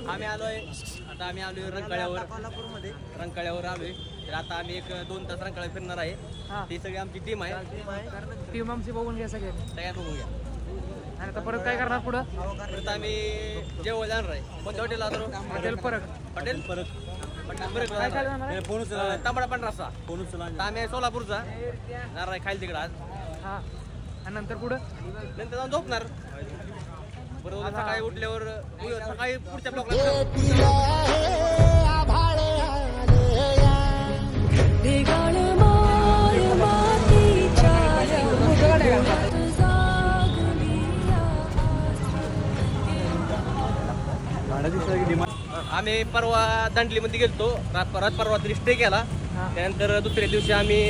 आम्ही आलोय रंकाळ्यावर. रंकाळ्यावर आलोय. तर आता आम्ही 1-2 तास रंकाळ्यावर फिरणार आहे. ती सगळी आमची टीम आहे. टीम आमची बघून घ्या सगळ्या बघून घ्या. आणि आता परत काय करणार पुढं? परत आम्ही जेवण जाणार आहे. कोणत्या हॉटेल आलो? हॉटेल परत. हॉटेल परत काय काय जाणार आहे? तांबडा पांढरा रस्सा. आम्ही सोलापूरचा जाणार आहे खायला तिकडं आज. हा आणि नंतर पुढं नंतर जाऊन झोपणार. बरोबर सकाळी उठल्यावर सकाळी पुढच्या ब्लॉकला आम्ही परवा दांडलीमध्ये गेलतो. परवा तरी स्टे केला. त्यानंतर दुसऱ्या दिवशी आम्ही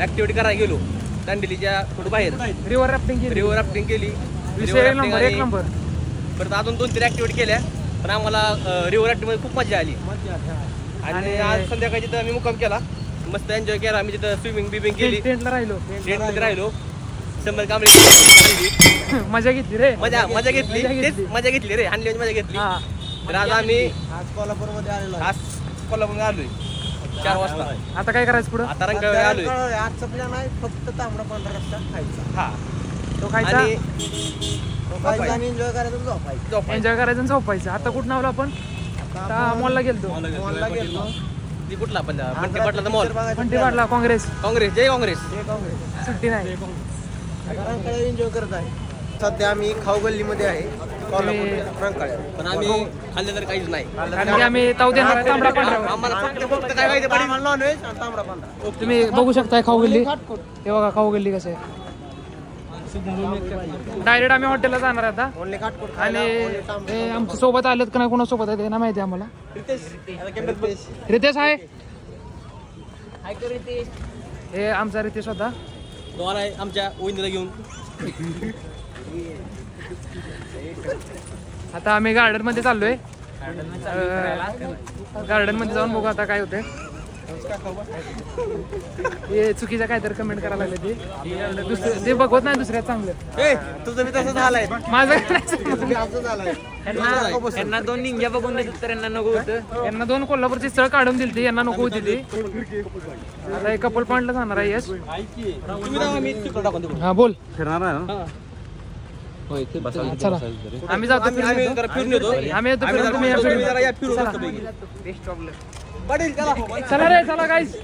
ऍक्टिव्हिटी करायला गेलो दांडलीच्या थोडं बाहेर. रिव्हर राफ्टिंग केली. एक नंबर. परत अजून 2-3 ऍक्टिव्हिटी केल्या. पण आम्हाला रिव्हर राफ्टिंग मध्ये खूप मजा आली. आणि आज संध्याकाळी तिथं आम्ही मुक्काम केला. मस्त एन्जॉय केला. आम्ही तिथं स्विमिंग केली. टेंटला राहिलो. 100 कांबळे मजा घेतली रे. मजा घेतली रे. हाणली मजा घेतली. तर आज आम्ही कोल्हापूरमध्ये आलेलो. आज कोल्हापूर आलोय 4 वाजता. आता काय करायचं पुढं? आता रंकाळ्यावर आलोय. आजचा प्लॅन आहे फक्त तांबडा पांढरा रस्सा खायचा. हा तो खायचा आणि एन्जॉय करायचं, झोपायचं. एन्जॉय करायचं आणि झोपायचं. आता कुठं नावलं आपण? मॉलला गेलतो. ती कुठला आपण म्हणते पाटला मॉल. म्हणते पाटला. काँग्रेस. जय काँग्रेस. सुट्टी नाही. एन्जॉय करत आहे. सध्या आम्ही खाऊ गल्लीमध्ये आहे रंकाळ्यावर. पण आम्ही खाल्लं तर काहीच नाही. कारण की आम्ही ताव देणार आहे तांबडा पांढरा. आम्हाला फक्त काय माहिती पडेल नॉनव्हेज आणि तांबडा पांढरा. तुम्ही बघू शकताय खाऊ गल्ली. हे बघा खाऊ गल्ली कसं आहे. डायरेक्ट आम्ही हॉटेलला जाणार आता. आणि हे आमच्या सोबत आलेत का नाही, कोणासोबत आहे ते ना माहिती आम्हाला. रितेश आहे. हे आमचा रितेश होता. तो आलाय आमच्या वहिनीला घेऊन. आता आम्ही गार्डन मध्ये चाललोय. गार्डन मध्ये जाऊन बघू आता काय होतंय. हे चुकीचं काहीतरी कमेंट करायला लागले ते बघवत नाही दुसऱ्या चांगलं. तुझं मी तसं झालंय. माझं यांना 2 निंजा बघून देतात तर यांना नको होतं. यांना 2 कोल्हापूरची स्थळ काढून दिली यांना नको होती ती. आता एक कपल पॉइंटला जाणार आहे. यश हा बोल. फिरणार आहे ना? चला आम्ही जातो. फिरून येतो. आम्ही येतो फिरून. तुम्ही चला रे. चला गाईस.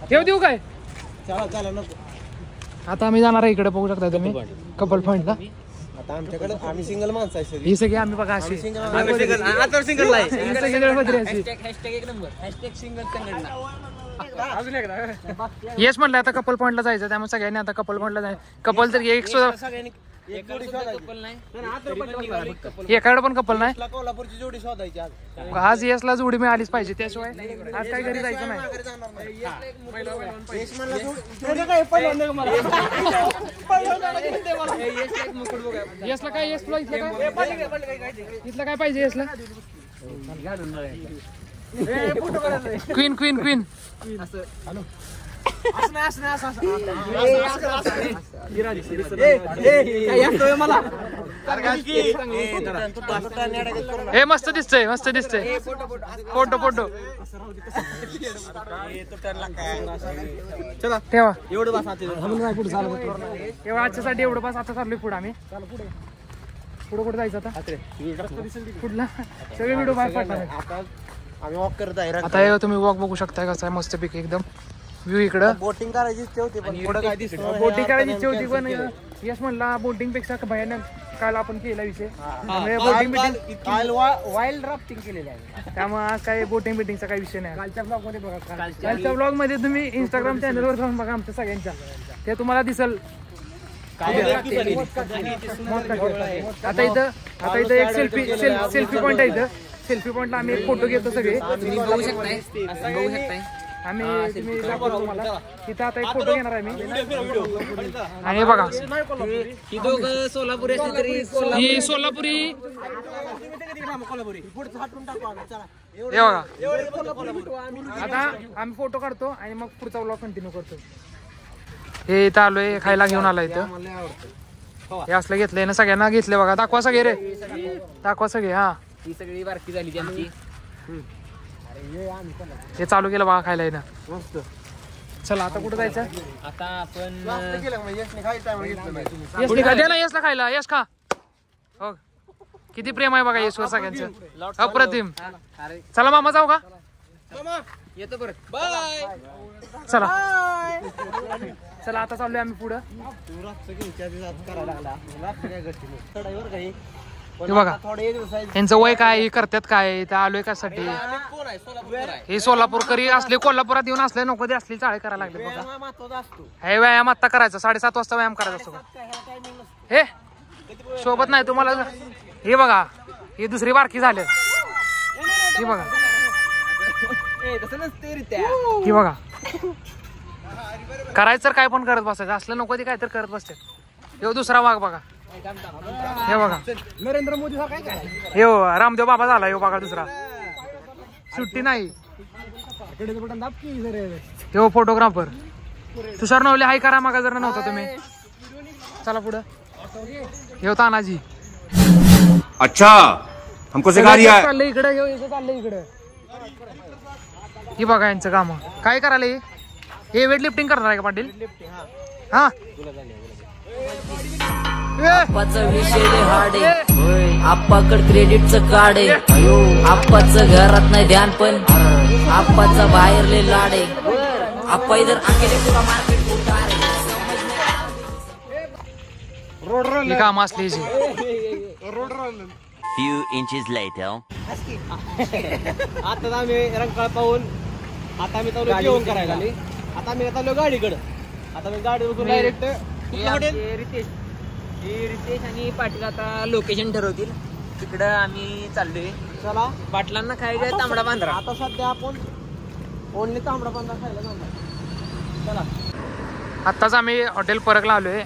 ठेव देऊ काय? आता आम्ही जाणार आहे इकडे. बघू शकता तुम्ही कपल पॉइंटला. आता आमच्याकडे आम्ही सिंगल माणसं आहे. ही सगळी आम्ही बघा अशी सिंगल आहे. येस म्हटलं आता कपल पॉइंटला जायचं. त्यामुळे सगळ्यांनी आता कपल पॉइंटला जायचं. कपल तर एकाकडे पण कपल नाही. कोल्हापूरची जोडी शोधायची आज यशला जोडी मिळालीच पाहिजे. त्याशिवाय आज काही घरी जायचं नाही. यशला काय इथलं काय पाहिजे यशला? क्वीन क्वीन क्वीन हे मस्त दिसतंय. फोटो चला ठेवा. एवढं बस तेव्हा आजच्यासाठी एवढं बस. आता चाललोय पुढे आम्ही. पुढे कुठे जायचं आता? कुठला सगळे व्हिडिओ बाहेर पडणार. आम्ही वॉक करत आहे. आता तुम्ही वॉक बघू शकताय कसा आहे मस्त पैकी एकदम व्ह्यू. इकडं बोटिंग करायची इच्छा होती पण बोटिंग करायची इच्छा होती पण यश म्हणला बोटिंग पेक्षा भयानक काल आपण केला विषय. वाईल्ड राफ्टिंग केलेलं आहे. त्यामुळे आज काय बोटिंग बिटिंगचा काही विषय नाही. कालच्या ब्लॉग मध्ये तुम्ही इंस्टाग्राम चॅनलवर जाऊन बघा आमच्या सगळ्यांच्या. ते तुम्हाला दिसल. आता इथं एक सेल्फी पॉइंट आहे. इथं सेल्फी पॉइंटला आम्ही एक फोटो घेतो सगळे. आम्ही तुम्ही दाखवतो तुम्हाला. तिथं आता एक फोटो घेणार आहे मी. आणि बघा ही सोलापुरी. हे बघा आता आम्ही फोटो काढतो आणि मग पुढचा व्लॉग कंटिन्यू करतो. हे इथं आलोय खायला घेऊन आला इथं. हे असलं घेतलंय ना सगळ्यांना घेतले बघा. दाखवा सगळे रे, दाखवा सगळे. हा ही सगळी बारकी झाली त्यांची. हे चालू केलं बघा खायला ना. चला आता कुठं जायचं? आता आपण यश खा दे ना, यशला खायला. यश खा. हो किती प्रेम आहे बघा यशवर सगळ्यांचं, अप्रतिम. चला मामा जाऊ का? येतो बरं. बाय. चला चला आता चाललोय आम्ही पुढं. हे बघा यांचं वय काय, हे करतात काय, ते आलोय कशासाठी. कोण आहे? सोलापूर आहे. हे सोलापूरकरी असले, कोल्हापुरात येऊन असले नको ते असले चाळे करायला लागले बघा. महत्वाचा असतो. हे व्यायाम आता करायचा, 7:30 वाजता व्यायाम करायचा असतो. हे सोबत नाही तुम्हाला. हे बघा हे दुसरी बारकी झाले. हे बघा तसं नसते रित्या. हे बघा करायचं तर काय पण करत बसायचं, असलं नको ते काय तर करत बसते. हे दुसरा वाघ बघा. हे बघा नरेंद्र मोदी हा काय हे रामदेव बाबा झाला. हे बघा दुसरा, सुट्टी नाही. हे फोटोग्राफर तुषार नवले हाय करा मागा जर नव्हता तुम्ही. चला पुढं. हे तानाजी. अच्छा हमको सिखा दिया है. चाललंय इकडे, हे चाललंय इकडे. ही बघा यांचं काम काय करायला. हे वेट लिफ्टिंग करणार आहे का पाटील? हा आप्पाचा विषय हाडे, आप्पाकड क्रेडिटचं कार्ड आहे. आप्पाचं घरात नाही ध्यान पण आप्पाचा बाहेरले लाडे. आप्पा इधर अकेले पूरा मार्केट ही काम असली जी. Few inches later. आता आम्ही रंकाळ पाहून आता आम्ही चालू जेवण करायला. आता आम्ही चाललो गाडीकडे. आता मी गाडी बघून डायरेक्ट रितेश आणि पाटील आता लोकेशन ठरवतील, तिकडं आम्ही चाललोय. चला. पाटलांना काय काय तांबडा बांधरा. आता सध्या आपण ओनली तांबडा पांढरा खायला जाणार. चला. आत्ताच आम्ही हॉटेल परकला आलोय.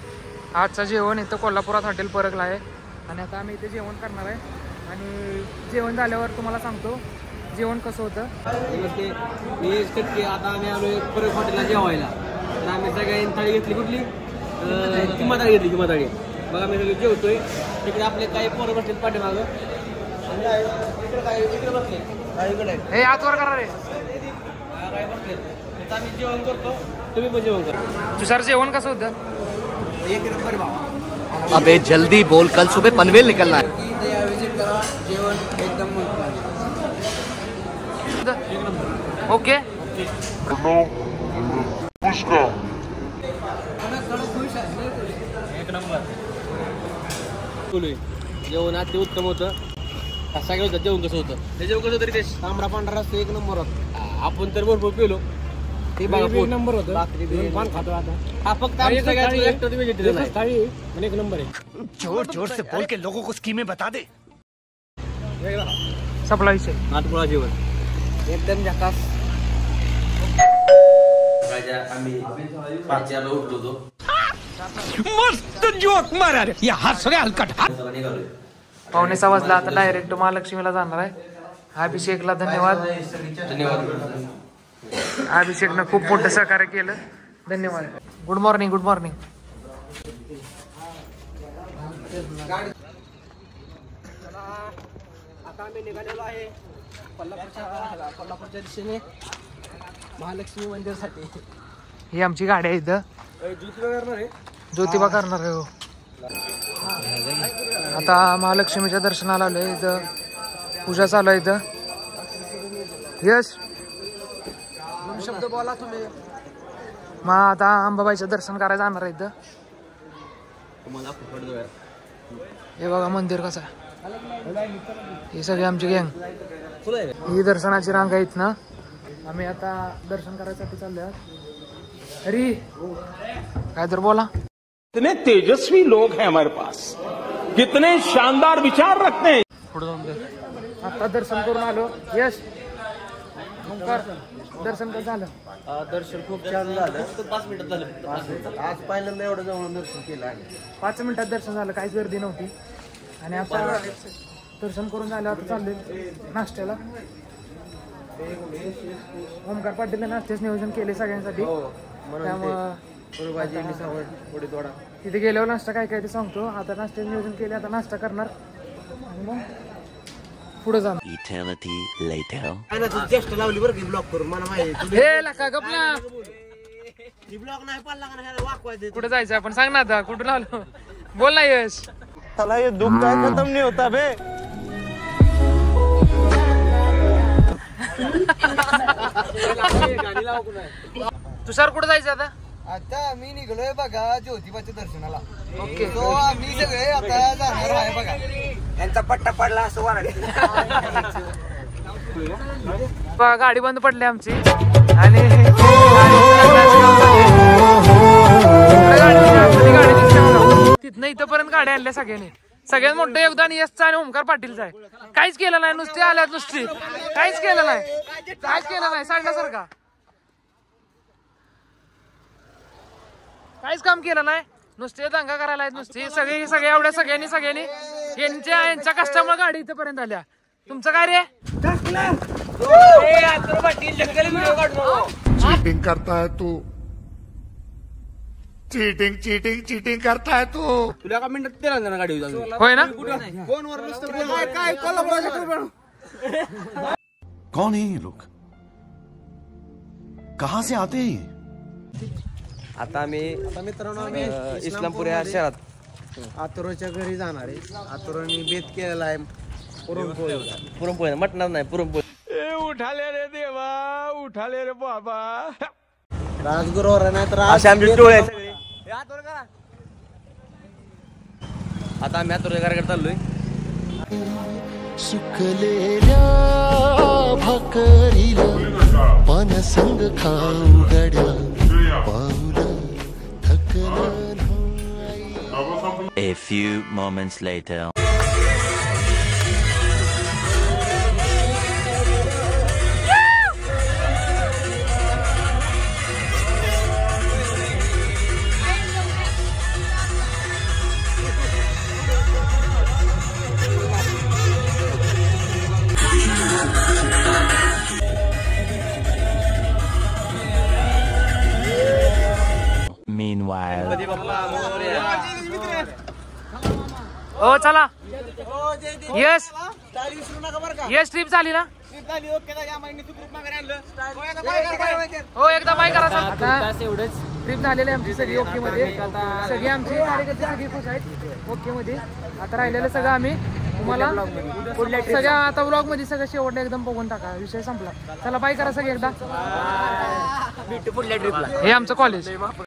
आजचं जेवण इथं कोल्हापुरात हॉटेल परकला आहे आणि आता आम्ही इथे जेवण करणार आहे. आणि जेवण झाल्यावर तुम्हाला सांगतो जेवण कसं होतं. आता आम्ही आलोय परत हॉटेलला जेवायला. तर आम्ही सगळ्यांनी थाळी घेतली. कुठली? किंवा थाळी घेतली. किंवा थाळी बघा आम्ही सगळे जेवतोय. तिकडे आपले काही पोरं बसले पाठीमागं. इकडे बसले. हे आजवर करा रे. काय बसले. आता आम्ही जेवण करतो, तुम्ही पण जेवण करा. तुषार जेवण कसं होतं? एक नंबर भाव. अबे जल्दी बोल, कल सुबह पनवेल निकलना है. जेवण एकदम ओके. एक नंबर. जेवण अति उत्तम होतं. सगळं होतं. जेवण कसं होतं? ते जेवण कसं तरी ते तांबडा पांढरा रस्ता एक नंबर होता. आपण तर भरपूर पेलो. ते एक नंबर होतं. पान खातो आता. हा फक्त आम्ही सगळ्यात व्हेजिटेरियन आहे. थाळी पण एक नंबर आहे. जोर जोर से बोल के लोगों को स्कीमें बता दे. सपला विषय. नाटपुळा जेवण एकदम झकास. आम्ही पाचला उठलो होतो. मस्त जोक मारा रे. या हात सगळे हलकट हात. 5:15 वाजला. आता डायरेक्ट महालक्ष्मीला जाणार आहे. अभिषेकला धन्यवाद. अभिषेकनं खूप मोठं सहकार्य केलं. धन्यवाद. Good morning. Good morning. आता आम्ही निघालेलो आहे कोल्हापूरच्या दिशेने महालक्ष्मी मंदिरासाठी. ही आमची गाडी आहे इथं. ज्योतिबा करणार आहे. ज्योतिबा करणार आहे. हो आता महालक्ष्मीच्या दर्शनाला आलोय. इथं पूजा चालू आहे. इथं यश शब्द बोला तुम्ही. मग आता अंबाबाईचं दर्शन करायला जाणार आहे. इथं हे बघा मंदिर कसं आहे. ही सगळी आमची गँग. ही दर्शनाची रांग आहेत ना. आम्ही आता दर्शन करायसाठी चाललोय. अरे काय तर बोला. कितने तेजस्वी लोग हैं हमारे पास, कितने शानदार विचार रखते हैं. पुढे जाऊन दे. आता दर्शन करून आलो. यश ओंकार दर्शन कसं झालं? दर्शन खूप छान झालं. 5 मिनिटात झालं. आज पहिल्यांदा एवढं जवळून दर्शन केलं आहे. 5 मिनिटात दर्शन झालं. काहीच गर्दी नव्हती. आणि आता दर्शन करून झालं. आता चालले नाश्त्याला. ओमकार पाटील नाश्त्याचं नियोजन केले सगळ्यांसाठी. त्यामुळं भाजी, मिसळ, थोडी थोडा तिथे गेल्यावर नाश्ता काय काय ते सांगतो. आता नाश्त्याचं नियोजन केले, आता नाश्ता करणार आणि मग पुढे जाणार. चेष्टा लावली बरं की ब्लॉक करून मला माहिती. हे लका गपला ब्लॉक नाही पाडला का नाही वाकवायचं. कुठे जायचं आपण सांग ना आता. कुठून आलो बोल ना यश. चला ये दुःख काय खतम नाही होता बे. तुषार कुठे जायचं आता. आता मी निघलोय बघा ज्योतिबाच्या दर्शनाला. ओके तो आम्ही सगळे आता जाणार आहे बघा. यांचा पट्टा पडला असं वाटत. गाडी बंद पडली आमची आणि तिथनं इथपर्यंत गाड्या आणल्या सगळ्यांनी. सगळ्यात मोठं योगदान यशचं आणि ओमकार पाटीलचं आहे. काहीच केलं नाही, नुसते आल्यात नुसती. काहीच केलं नाही, काहीच केलं नाही सांगण्यासारखा. काहीच काम केलं नाही, नुसते दंगा करायला आहेत नुसते. सगळे एवढ्या सगळ्यांनी यांच्या कष्टामुळे गाडी इथपर्यंत आल्या. तुमचं काय रे. चीटिंग करता है तू. चीटिंग करता है तू. तुला का मिनिटात तेला ना गाडी होय ना. फोनवर नुसतं काय कोल्हापूर. कौन है ये लोग, कहाँ से आते हैं? आता मित्रांनो आम्ही इस्लामपूर या शहरात आतुराच्या घरी जाणार आहे. आतुराने बेत केलेला आहे पुरणपोळी मटणार नाही पुरणपोळी. उठाले रे देवा, उठाले रे बाबा. राजगुरुवर नाही तर आमचे टोळे सगळे. आता आम्ही आतुराच्या घराकडे चाललोय. सुकलेल्या भाकरीला पानसंग खाऊ गड्या पाऊल थकलं. A few moments later. Meanwhile. हो चला. यश यश ट्रिप झाली ना. हो एकदा बाय करा. आता एवढंच ट्रिप झालेली आमची सगळी ओके मध्ये. सगळी आमची कार्यकर्ते सगळी खुश आहेत ओके मध्ये. आता राहिलेलं सगळं आम्ही तुम्हाला सगळ्या आता व्लॉग मध्ये सगळं शेवटला एकदम बघून टाका. विषय संपला. चला बाय करा सगळे एकदा. हे आमचं कॉलेज.